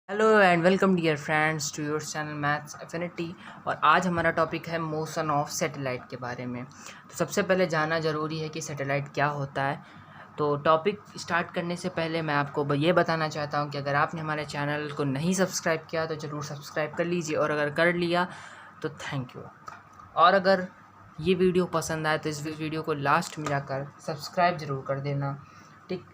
Hello and welcome dear friends to your channel maths affinity. और आज हमारा topic है मोशन ऑफ सैटेलाइट के बारे में। तो सबसे पहले जानना ज़रूरी है कि सैटेलाइट क्या होता है। तो टॉपिक स्टार्ट करने से पहले मैं आपको ये बताना चाहता हूँ कि अगर आपने हमारे चैनल को नहीं सब्सक्राइब किया तो ज़रूर सब्सक्राइब कर लीजिए, और अगर कर लिया तो थैंक यू। और अगर ये वीडियो पसंद आए तो इस वीडियो को लास्ट में जाकर सब्सक्राइब ज़रूर कर देना, ठीक।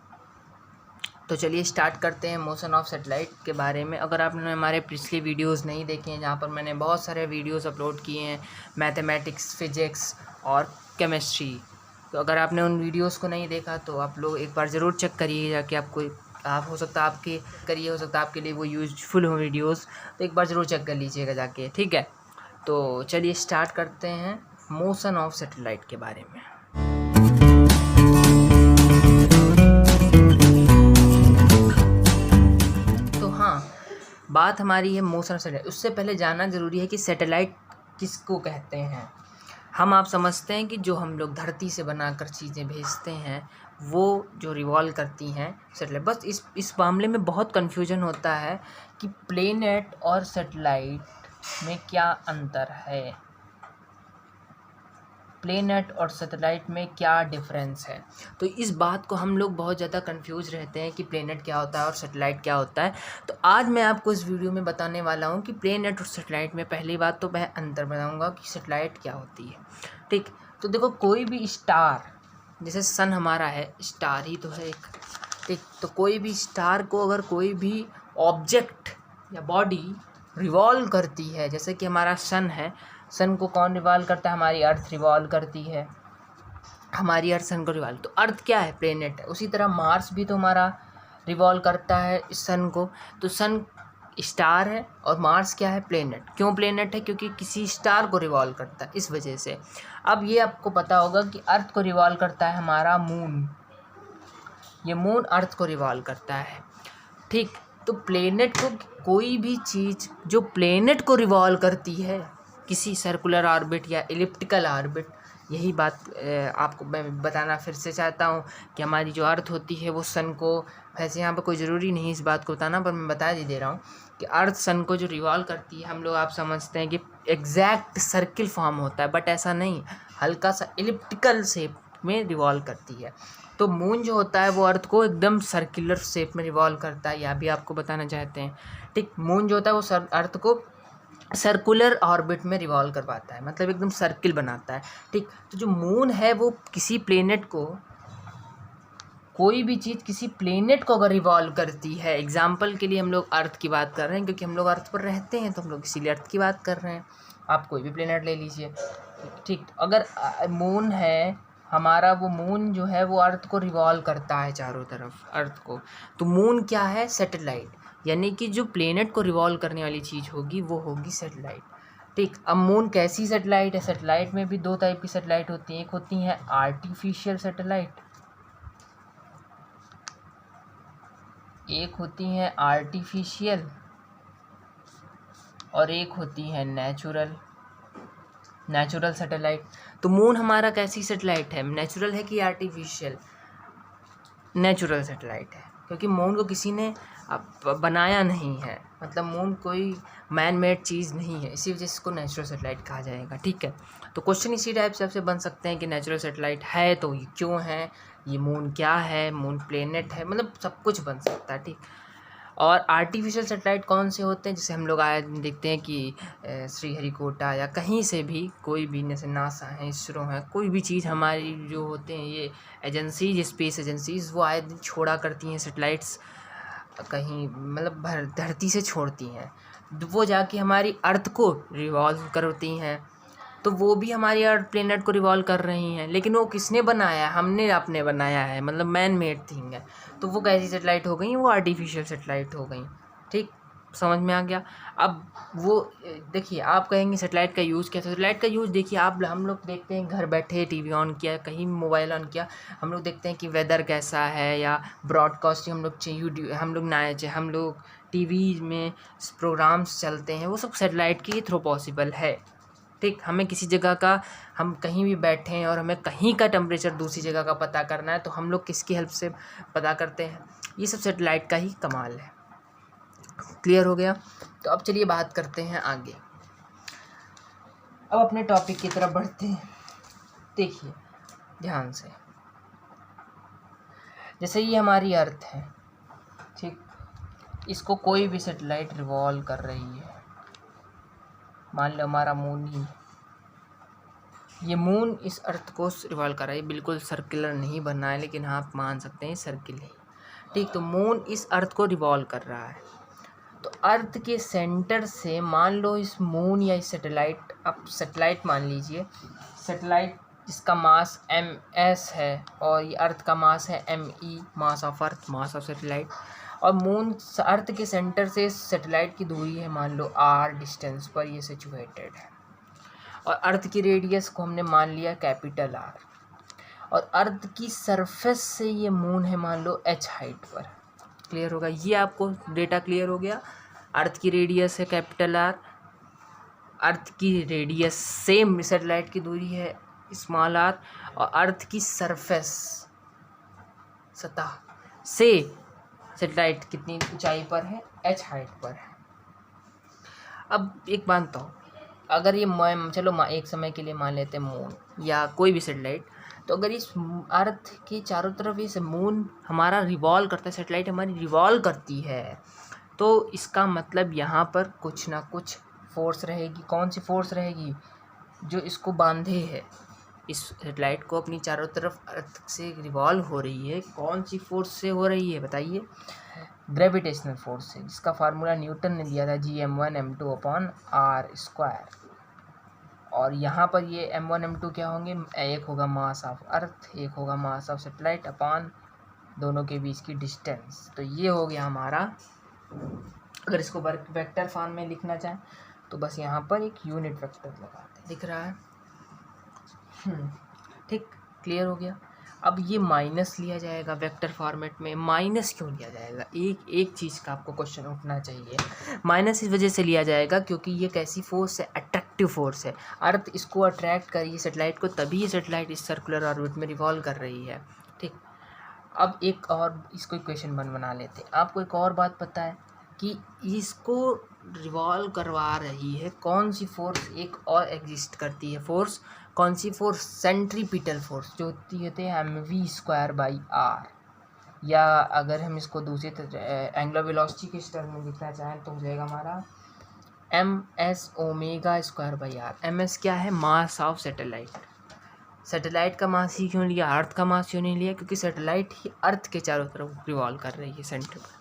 तो चलिए स्टार्ट करते हैं मोशन ऑफ सैटेलाइट के बारे में। अगर आपने हमारे पिछले वीडियोस नहीं देखे हैं, जहाँ पर मैंने बहुत सारे वीडियोस अपलोड किए हैं मैथमेटिक्स, फिजिक्स और केमिस्ट्री, तो अगर आपने उन वीडियोस को नहीं देखा तो आप लोग एक बार ज़रूर चेक करिएगा कि आप हो सकता है आपके लिए वो यूजफुल हो वीडियोस। तो एक बार ज़रूर चेक कर लीजिएगा जाके, ठीक है। तो चलिए स्टार्ट करते हैं मोशन ऑफ सैटेलाइट के बारे में। बात हमारी है मोशन सैटेलाइट। उससे पहले जानना ज़रूरी है कि सैटेलाइट किसको कहते हैं। आप समझते हैं कि जो हम लोग धरती से बनाकर चीज़ें भेजते हैं वो जो रिवॉल्व करती हैं सैटेलाइट। बस इस मामले में बहुत कन्फ्यूजन होता है कि प्लेनेट और सैटेलाइट में क्या अंतर है, प्लेनेट और सैटेलाइट में क्या डिफरेंस है। तो इस बात को हम लोग बहुत ज़्यादा कंफ्यूज रहते हैं कि प्लेनेट क्या होता है और सैटेलाइट क्या होता है। तो आज मैं आपको इस वीडियो में बताने वाला हूँ कि प्लेनेट और सैटेलाइट में पहली बात तो मैं अंतर बताऊँगा कि सैटेलाइट क्या होती है, ठीक। तो देखो, कोई भी स्टार, जैसे सन हमारा है, स्टार ही तो है एक, ठीक। तो कोई भी स्टार को अगर कोई भी ऑब्जेक्ट या बॉडी रिवॉल्व करती है, जैसे कि हमारा सन है, सन को कौन रिवॉल्व करता है? हमारी अर्थ रिवॉल्व करती है, हमारी अर्थ सन को रिवॉल्व। तो अर्थ क्या है? प्लेनेट है। उसी तरह मार्स भी तो हमारा रिवॉल्व करता है सन को। तो सन स्टार है और मार्स क्या है? प्लेनेट। क्यों प्लेनेट है? क्योंकि किसी स्टार को रिवॉल्व करता है, इस वजह से। अब ये आपको पता होगा कि अर्थ को रिवॉल्व करता है हमारा मून, ये मून अर्थ को रिवॉल्व करता है, ठीक। तो प्लेनेट को, कोई भी चीज़ जो प्लेनेट को रिवॉल्व करती है किसी सर्कुलर ऑर्बिट या एलिप्टिकल ऑर्बिट, यही बात आपको मैं बताना फिर से चाहता हूँ कि हमारी जो अर्थ होती है वो सन को, वैसे यहाँ पर कोई ज़रूरी नहीं इस बात को बताना, पर मैं बता दे रहा हूँ कि अर्थ सन को जो रिवॉल्व करती है, हम लोग आप समझते हैं कि एग्जैक्ट सर्किल फॉर्म होता है, बट ऐसा नहीं, हल्का सा एलिप्टिकल शेप में रिवॉल्व करती है। तो मून जो होता है वो अर्थ को एकदम सर्कुलर शेप में रिवॉल्व करता है, यह भी आपको बताना चाहते हैं, ठीक। मून जो होता है वो अर्थ को सर्कुलर ऑर्बिट में रिवॉल्व करवाता है, मतलब एकदम सर्किल बनाता है, ठीक। तो जो मून है वो किसी प्लेनेट को, कोई भी चीज़ किसी प्लेनेट को अगर रिवॉल्व करती है, एग्जाम्पल के लिए हम लोग अर्थ की बात कर रहे हैं क्योंकि हम लोग अर्थ पर रहते हैं, तो हम लोग इसीलिए अर्थ की बात कर रहे हैं। आप कोई भी प्लेनेट ले लीजिए, ठीक। अगर मून है हमारा, वो मून जो है वो अर्थ को रिवॉल्व करता है चारों तरफ, अर्थ को। तो मून क्या है? सैटेलाइट, यानी कि जो प्लेनेट को रिवॉल्व करने वाली चीज़ होगी वो होगी सैटेलाइट, ठीक। अब मून कैसी सैटेलाइट है? सैटेलाइट में भी दो टाइप की सैटेलाइट होती हैं, एक होती है आर्टिफिशियल सैटेलाइट, एक होती है आर्टिफिशियल और एक होती है नेचुरल सैटेलाइट। तो मून हमारा कैसी सैटेलाइट है? नेचुरल है कि आर्टिफिशियल? नेचुरल सैटेलाइट है, क्योंकि मून को किसी ने बनाया नहीं है, मतलब मून कोई मैन मेड चीज़ नहीं है, इसी वजह से इसको नेचुरल सैटेलाइट कहा जाएगा, ठीक है। तो क्वेश्चन इसी टाइप से आपसे बन सकते हैं कि नेचुरल सैटेलाइट है तो ये क्यों है, ये मून क्या है, मून प्लेनेट है, मतलब सब कुछ बन सकता है, ठीक। और आर्टिफिशियल सैटेलाइट कौन से होते हैं? जैसे हम लोग आए देखते हैं कि श्रीहरिकोटा या कहीं से भी, कोई भी, जैसे नासा है, इसरो है, कोई भी चीज़ हमारी जो होते हैं ये एजेंसीज, स्पेस एजेंसीज, वो आए दिन छोड़ा करती हैं सैटेलाइट्स, कहीं मतलब धरती से छोड़ती हैं, वो जाके हमारी अर्थ को रिवॉल्व करती हैं। तो वो भी हमारी अर्थ प्लेनेट को रिवॉल्व कर रही हैं, लेकिन वो किसने बनाया है? हमने अपने बनाया है, मतलब मैन मेड थिंग है। तो वो कैसी सैटेलाइट हो गई? वो आर्टिफिशियल सैटेलाइट हो गई, ठीक। समझ में आ गया? अब वो देखिए, आप कहेंगे सैटेलाइट का यूज़ क्या? सैटेलाइट का यूज़ देखिए, हम लोग देखते हैं, घर बैठे टीवी ऑन किया, कहीं मोबाइल ऑन किया, हम लोग देखते हैं कि वेदर कैसा है, या ब्रॉडकास्टिंग हम लोग टीवी में प्रोग्राम्स चलते हैं, वो सब सैटेलाइट के थ्रू पॉसिबल है, ठीक। हमें किसी जगह का, हम कहीं भी बैठे हैं और हमें कहीं का टेम्परेचर दूसरी जगह का पता करना है, तो हम लोग किसकी हेल्प से पता करते हैं? ये सब सैटेलाइट का ही कमाल है। क्लियर हो गया। तो अब चलिए बात करते हैं आगे, अब अपने टॉपिक की तरफ बढ़ते हैं। देखिए ध्यान से, जैसे ये हमारी अर्थ है, ठीक, इसको कोई भी सैटेलाइट रिवॉल्व कर रही है। मान लो हमारा मून ही, ये मून इस अर्थ को रिवॉल्व कर रहा है, बिल्कुल सर्कुलर नहीं बनना है, लेकिन हाँ आप मान सकते हैं सर्किल ही, ठीक। तो मून इस अर्थ को रिवॉल्व कर रहा है, तो अर्थ के सेंटर से मान लो इस मून या इस सैटेलाइट, आप सैटेलाइट मान लीजिए, सैटेलाइट जिसका मास ms है और ये अर्थ का मास है me, mass of earth, mass of satellite, और मून अर्थ के सेंटर से सैटेलाइट की दूरी है मान लो r डिस्टेंस पर ये सिचुएटेड है, और अर्थ की रेडियस को हमने मान लिया कैपिटल R, और अर्थ की सरफेस से ये मून है मान लो h हाइट पर। क्लियर होगा, ये आपको डेटा क्लियर हो गया। अर्थ की रेडियस है कैपिटल R, अर्थ की रेडियस सेम सैटेलाइट की दूरी है स्मॉल r, और अर्थ की सरफेस सतह से सैटेलाइट कितनी ऊंचाई पर है, h हाइट पर है। अब एक बात तो, अगर ये चलो एक समय के लिए मान लेते हैं मून या कोई भी सैटेलाइट, तो अगर इस अर्थ के चारों तरफ इस मून हमारा रिवॉल्व करता है, सैटेलाइट हमारी रिवॉल्व करती है, तो इसका मतलब यहाँ पर कुछ ना कुछ फोर्स रहेगी। कौन सी फोर्स रहेगी? जो इसको बांधे है, इस सैटेलाइट को अपनी चारों तरफ अर्थ से रिवॉल्व हो रही है, कौन सी फोर्स से हो रही है बताइए? ग्रेविटेशनल फोर्स से, जिसका फार्मूला न्यूटन ने दिया था Gm1m2/r²। और यहाँ पर ये m1 m2 क्या होंगे? एक होगा मास ऑफ अर्थ, एक होगा मास ऑफ सैटेलाइट अपॉन दोनों के बीच की डिस्टेंस। तो ये हो गया हमारा, अगर इसको वेक्टर फॉर्म में लिखना चाहें तो बस यहाँ पर एक यूनिट वेक्टर लगाते हैं, दिख रहा है, ठीक, क्लियर हो गया। अब ये माइनस लिया जाएगा वेक्टर फॉर्मेट में। माइनस क्यों लिया जाएगा? एक चीज़ का आपको क्वेश्चन उठना चाहिए। माइनस इस वजह से लिया जाएगा क्योंकि ये कैसी फोर्स है? अट्रैक्टिव फोर्स है। अर्थ इसको अट्रैक्ट कर रही है सैटेलाइट को, तभी ये सैटेलाइट इस सर्कुलर ऑर्बिट में रिवॉल्व कर रही है, ठीक। अब एक और इसको इक्वेशन बना लेते हैं। आपको एक और बात पता है कि इसको रिवॉल्व करवा रही है कौन सी फोर्स? एक और एग्जिस्ट करती है फोर्स, कौन सी फोर्स? सेंट्रीपिटल फोर्स, जो होती है mv²/r, या अगर हम इसको दूसरी एंगुलर वेलोसिटी के टर्म में लिखना चाहें तो हो जाएगा हमारा ms⍵²/r। ms क्या है? Mass of satellite. सैटेलाइट का मास ही क्यों लिया, अर्थ का मास क्यों नहीं लिया? क्योंकि सैटेलाइट ही अर्थ के चारों तरफ रिवॉल्व कर रही है सेंटर पर।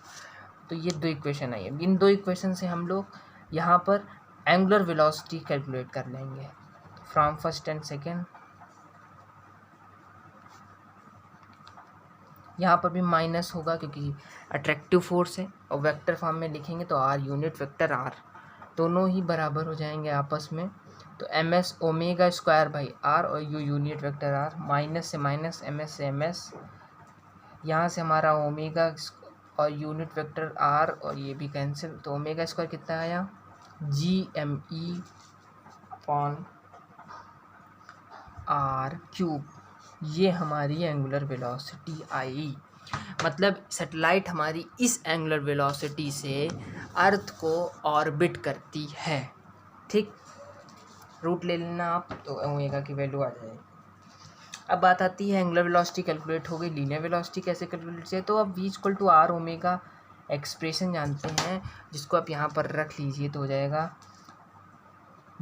तो ये दो इक्वेशन आई है, इन दो इक्वेशन से हम लोग यहाँ पर एंगुलर वेलोसिटी कैलकुलेट कर लेंगे फ्रॉम फर्स्ट एंड सेकेंड। यहाँ पर भी माइनस होगा क्योंकि अट्रैक्टिव फोर्स है, और वेक्टर फॉर्म में लिखेंगे तो r यूनिट वेक्टर r दोनों ही बराबर हो जाएंगे आपस में। तो ms⍵²/r और u unit vector r, minus से माइनस, ms से ms, यहाँ से हमारा ओमेगा और यूनिट वेक्टर r और ये भी कैंसिल, तो ω² कितना आया? Gme/r³। ये हमारी एंगुलर वेलोसिटी आई। मतलब सैटेलाइट हमारी इस एंगुलर वेलोसिटी से अर्थ को ऑर्बिट करती है, ठीक। रूट ले लेना आप तो ओमेगा की वैल्यू आ जाएगी। अब बात आती है एंगुलर वेलोसिटी कैलकुलेट हो गई, लीनियर वेलोसिटी कैसे कैलकुलेट किया? तो अब v=r⍵, एक्सप्रेशन जानते हैं जिसको आप यहाँ पर रख लीजिए तो हो जाएगा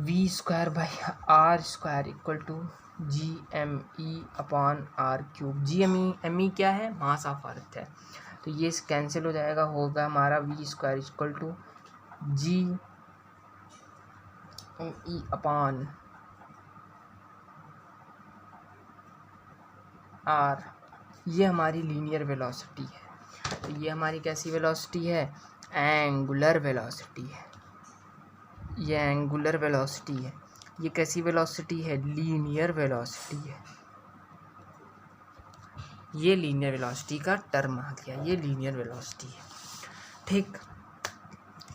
v²/r² Gme/r³। me क्या है? मास ऑफ अर्थ है, तो ये कैंसिल हो जाएगा, होगा हमारा v² Gme/r। ये हमारी लीनियर वेलोसिटी है। तो ये हमारी कैसी वेलोसिटी है? एंगुलर वेलोसिटी है। ये एंगुलर वेलोसिटी है। ये कैसी वेलोसिटी है? लीनियर वेलोसिटी है। ये लीनियर वेलोसिटी का टर्म आ गया, ये लीनियर वेलोसिटी है, ठीक,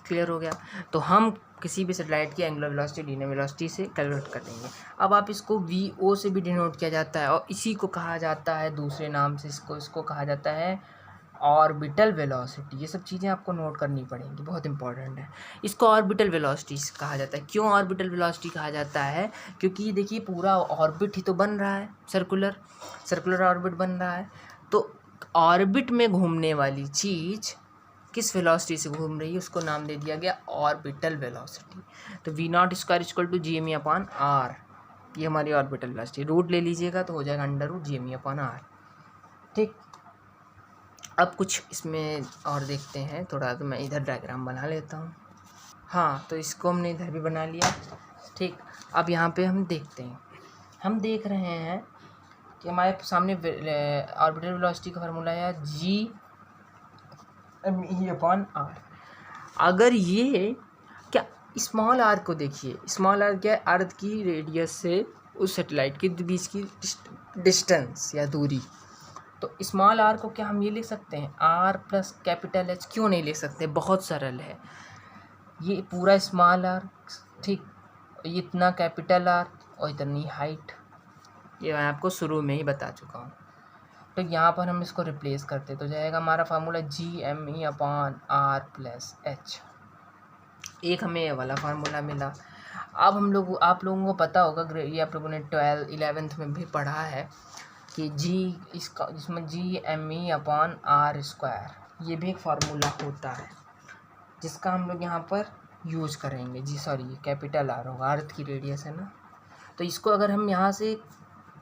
क्लियर हो गया। तो हम किसी भी सैटेलाइट की एंगुलर वेलोसिटी लीनियर वेलोसिटी से कैलकुलेट कर लेंगे। अब आप इसको vo से भी डिनोट किया जाता है, और इसी को कहा जाता है दूसरे नाम से, इसको कहा जाता है ऑर्बिटल वेलोसिटी, ये सब चीज़ें आपको नोट करनी पड़ेंगी, बहुत इंपॉर्टेंट है। इसको ऑर्बिटल वेलोसिटी कहा जाता है। क्यों ऑर्बिटल वेलोसिटी कहा जाता है? क्योंकि देखिए पूरा ऑर्बिट ही तो बन रहा है, सर्कुलर ऑर्बिट बन रहा है। तो ऑर्बिट में घूमने वाली चीज़ किस वेलोसिटी से घूम रही है उसको नाम दे दिया गया ऑर्बिटल वेलोसिटी। तो v0² = GME/r, ये हमारी ऑर्बिटल वेलोसिटी। रूट ले लीजिएगा तो हो जाएगा √GME/r। ठीक, अब कुछ इसमें और देखते हैं थोड़ा, तो मैं इधर डायग्राम बना लेता हूँ। हाँ, तो इसको हमने इधर भी बना लिया। ठीक, अब यहाँ पे हम देखते हैं, हम देख रहे हैं कि हमारे सामने ऑर्बिटल वेलोसिटी का फार्मूला है GME/r। अगर ये क्या स्मॉल आर को देखिए, स्मॉल आर क्या है? अर्थ की रेडियस से उस सैटेलाइट के बीच की डिस्टेंस या दूरी। तो स्मॉल आर को क्या हम ये लिख सकते हैं R + कैपिटल H? क्यों नहीं लिख सकते? बहुत सरल है, ये पूरा स्मॉल आर, ठीक, ये इतना कैपिटल आर और इतनी हाइट, ये मैं आपको शुरू में ही बता चुका हूँ। तो यहाँ पर हम इसको रिप्लेस करते तो जाएगा हमारा फार्मूला GME/r + H। एक हमें ये वाला फार्मूला मिला। अब हम लोग, आप लोगों को पता होगा, ये आप लोगों ने 11th में भी पढ़ा है कि इसमें GME/r², ये भी एक फार्मूला होता है जिसका हम लोग यहाँ पर यूज़ करेंगे। कैपिटल आर होगा, अर्थ की रेडियस है ना। तो इसको अगर हम यहाँ से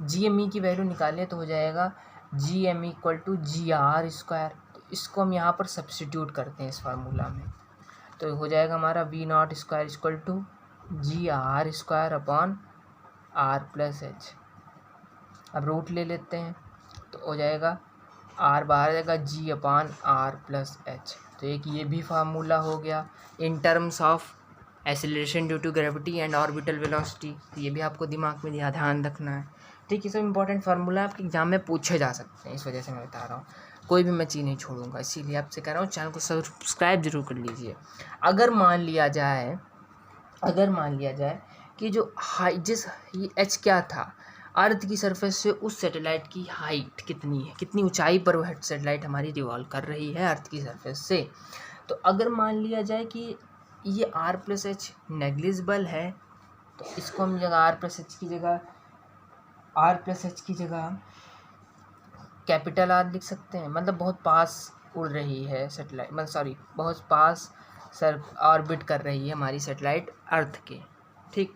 GME की वैल्यू निकालें तो हो जाएगा GME = GR²। तो इसको हम यहाँ पर सब्स्टिट्यूट करते हैं इस फार्मूला में, तो हो जाएगा हमारा v0² = GR²/r + H। अब रूट ले लेते हैं तो हो जाएगा r बाहर आ जाएगा G/r + H। तो एक ये भी फार्मूला हो गया in terms of acceleration due to gravity and orbital velocity. ये भी आपको दिमाग में ध्यान रखना है। ठीक, ये सब इंपॉर्टेंट फार्मूला आपके एग्जाम में पूछे जा सकते हैं, इस वजह से मैं बता रहा हूँ, कोई भी मैं चीज़ नहीं छोड़ूंगा, इसीलिए आपसे कह रहा हूँ चैनल को सब्सक्राइब जरूर कर लीजिए। अगर मान लिया जाए कि जो जिस H क्या था, अर्थ की सरफेस से उस सैटेलाइट की हाइट कितनी है, कितनी ऊंचाई पर वह सैटेलाइट हमारी रिवॉल्व कर रही है अर्थ की सरफेस से। तो अगर मान लिया जाए कि ये r + H नेग्लिजिबल है, तो इसको हम R + H की जगह कैपिटल R लिख सकते हैं। मतलब बहुत पास उड़ रही है सैटेलाइट, बहुत पास ऑर्बिट कर रही है हमारी सैटेलाइट अर्थ के। ठीक,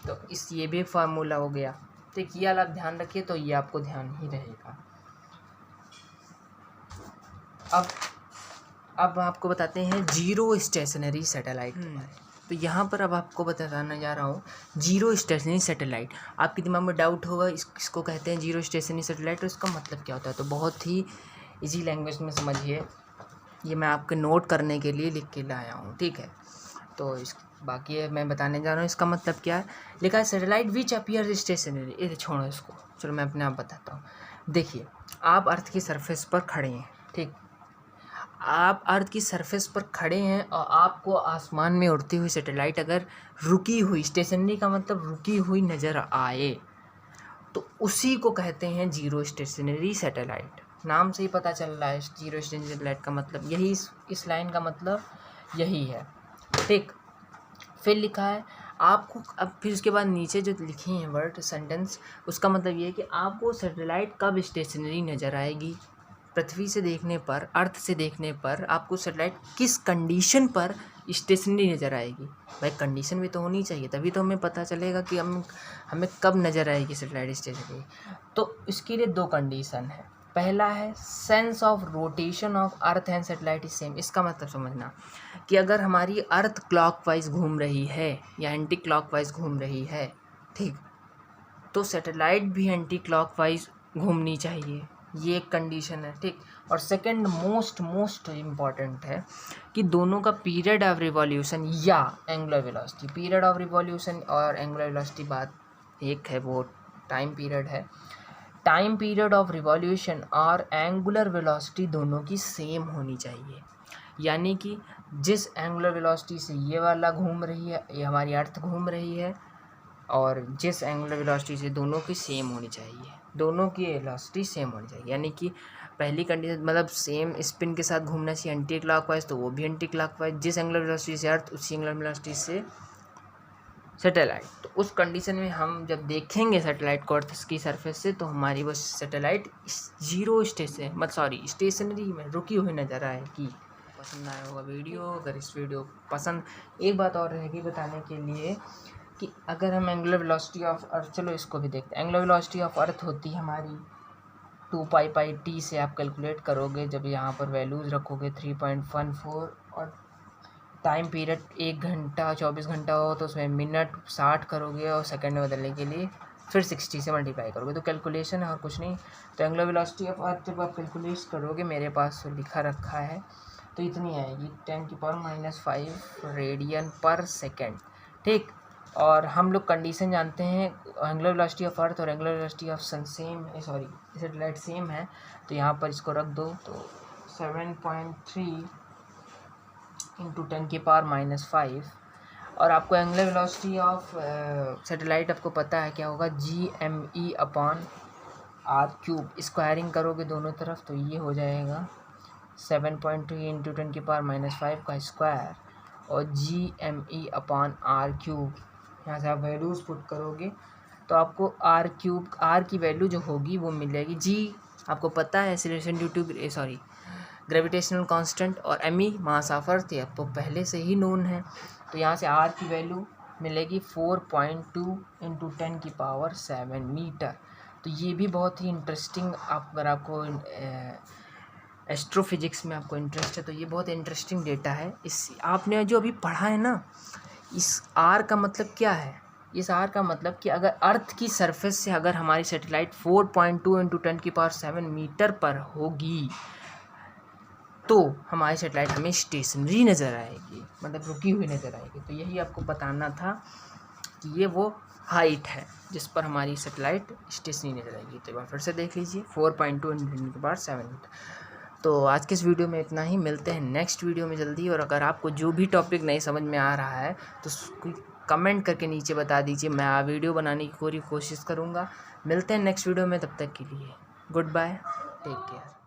तो ये भी एक फार्मूला हो गया। ठीक, ये आप ध्यान रखिए, तो ये आपको ध्यान ही रहेगा। अब आपको बताते हैं जीरो स्टेशनरी सैटेलाइट के बारे में। तो यहाँ पर अब आपको बताना जा रहा हूँ जीरो स्टेशनरी सैटेलाइट। आपके दिमाग में डाउट होगा इसको कहते हैं जीरो स्टेशनरी सैटेलाइट, तो इसका मतलब क्या होता है? तो बहुत ही इजी लैंग्वेज में समझिए, ये मैं आपके नोट करने के लिए लिख के लाया हूँ। ठीक है, तो बाकी मैं बताने जा रहा हूँ इसका मतलब क्या है। लिखा है सैटेलाइट विच अपीयर स्टेशनरी। ये छोड़ो इसको, चलो मैं अपने आप बताता हूँ। देखिए, आप अर्थ की सरफेस पर खड़े हैं, ठीक, आप अर्थ की सरफेस पर खड़े हैं और आपको आसमान में उड़ती हुई सैटेलाइट अगर रुकी हुई, स्टेशनरी का मतलब रुकी हुई नज़र आए, तो उसी को कहते हैं जीरो स्टेशनरी सैटेलाइट। नाम से ही पता चल रहा है जीरो स्टेशनरी सैटेलाइट का मतलब यही, इस लाइन का मतलब यही है। ठीक, फिर लिखा है आपको, अब फिर उसके बाद नीचे जो लिखे हैं वर्ड सेंटेंस, उसका मतलब ये है कि आपको सैटेलाइट कब स्टेशनरी नज़र आएगी। पृथ्वी से देखने पर, अर्थ से देखने पर आपको सैटेलाइट किस कंडीशन पर स्टेशनरी नज़र आएगी। भाई कंडीशन भी तो होनी चाहिए, तभी तो हमें पता चलेगा कि हमें कब नज़र आएगी सैटेलाइट स्टेशनरी। तो इसके लिए दो कंडीशन है। पहला है sense of rotation of earth and satellite is same. इसका मतलब समझना कि अगर हमारी अर्थ क्लॉकवाइज घूम रही है या एंटी क्लॉकवाइज घूम रही है, ठीक, तो सैटेलाइट भी एंटी क्लॉकवाइज घूमनी चाहिए, ये एक कंडीशन है। ठीक, और सेकंड मोस्ट इम्पॉर्टेंट है कि दोनों का पीरियड ऑफ रिवॉल्यूशन या angular velocity, period of revolution और एंगुलर वेलोसिटी बात एक है, वो टाइम पीरियड है। टाइम पीरियड ऑफ रिवॉल्यूशन और एंगुलर वेलोसिटी दोनों की सेम होनी चाहिए, यानी कि जिस एंगुलर वेलोसिटी से ये वाला घूम रही है, ये हमारी अर्थ घूम रही है, और जिस एंगुलर वेलोसिटी से दोनों की सेम होनी चाहिए, दोनों की वेलोसिटी सेम होनी चाहिए। यानी कि पहली कंडीशन मतलब सेम स्पिन के साथ घूमना चाहिए एंटी क्लॉकवाइज, तो वो भी एंटी क्लॉकवाइज, जिस एंगुलर वेलोसिटी से अर्थ उसी एंगुलर वेलोसिटी से सैटेलाइट। तो उस कंडीशन में हम जब देखेंगे सैटेलाइट को अर्थ की सरफेस से, तो हमारी वो सैटेलाइट जीरो स्टेशनरी में रुकी हुई नज़र आएगी। पसंद आया होगा वीडियो, अगर इस वीडियो पसंद, एक बात और रहेगी बताने के लिए कि अगर हम एंगुलर वेलोसिटी ऑफ अर्थ, चलो इसको भी देखते हैं। एंगुलर वेलोसिटी ऑफ अर्थ होती है हमारी 2π/t से आप कैलकुलेट करोगे, जब यहाँ पर वैल्यूज़ रखोगे 3.14 और टाइम पीरियड 1 घंटा 24 घंटा हो तो उसमें मिनट 60 करोगे और सेकंड में बदलने के लिए फिर 60 से मल्टीप्लाई करोगे, तो कैलकुलेशन है और कुछ नहीं। तो एंगुलर वेलोसिटी ऑफ अर्थ जब आप कैलकुलेट करोगे, मेरे पास तो लिखा रखा है, तो इतनी आएगी 10⁻⁵ रेडियन पर सेकेंड, ठीक। और हम लोग कंडीशन जानते हैं, एंगुलर वेलोसिटी ऑफ अर्थ और angular velocity of sun same है, सॉरी सैटेलाइट सेम है, तो यहाँ पर इसको रख दो, तो 7.3 × 10⁻⁵। और आपको एंगुलर वेलोसिटी ऑफ सैटेलाइट आपको पता है क्या होगा, Gme/r³। स्क्वायरिंग करोगे दोनों तरफ तो ये हो जाएगा 7.3 × 10⁻⁵ का स्क्वायर और Gme/r³। यहाँ से आप वैल्यूज़ पुट करोगे तो आपको r³ की वैल्यू जो होगी वो मिल जाएगी। जी आपको पता है acceleration due to gravitational constant, और me मास ऑफ अर्थ ये आपको पहले से ही नोन है, तो यहाँ से r की वैल्यू मिलेगी 4.2 × 10⁻⁷ मीटर। तो ये भी बहुत ही इंटरेस्टिंग, अगर आपको एस्ट्रोफिजिक्स में आपको इंटरेस्ट है तो ये बहुत इंटरेस्टिंग डेटा है। इस आपने जो अभी पढ़ा है ना, इस r का मतलब क्या है, इस r का मतलब कि अगर अर्थ की सरफेस से अगर हमारी सैटेलाइट 4.2 × 10⁻⁷ मीटर पर होगी तो हमारी सैटेलाइट हमें स्टेशनरी नज़र आएगी, मतलब रुकी हुई नज़र आएगी। तो यही आपको बताना था कि ये वो हाइट है जिस पर हमारी सैटेलाइट स्टेशनरी नज़र आएगी। तो एक बार फिर से देख लीजिए 4.2 × 10⁻⁷ मीटर। तो आज के इस वीडियो में इतना ही, मिलते हैं नेक्स्ट वीडियो में जल्दी। और अगर आपको जो भी टॉपिक नहीं समझ में आ रहा है तो कमेंट करके नीचे बता दीजिए, मैं वीडियो बनाने की पूरी कोशिश करूँगा। मिलते हैं नेक्स्ट वीडियो में, तब तक के लिए गुड बाय, टेक केयर।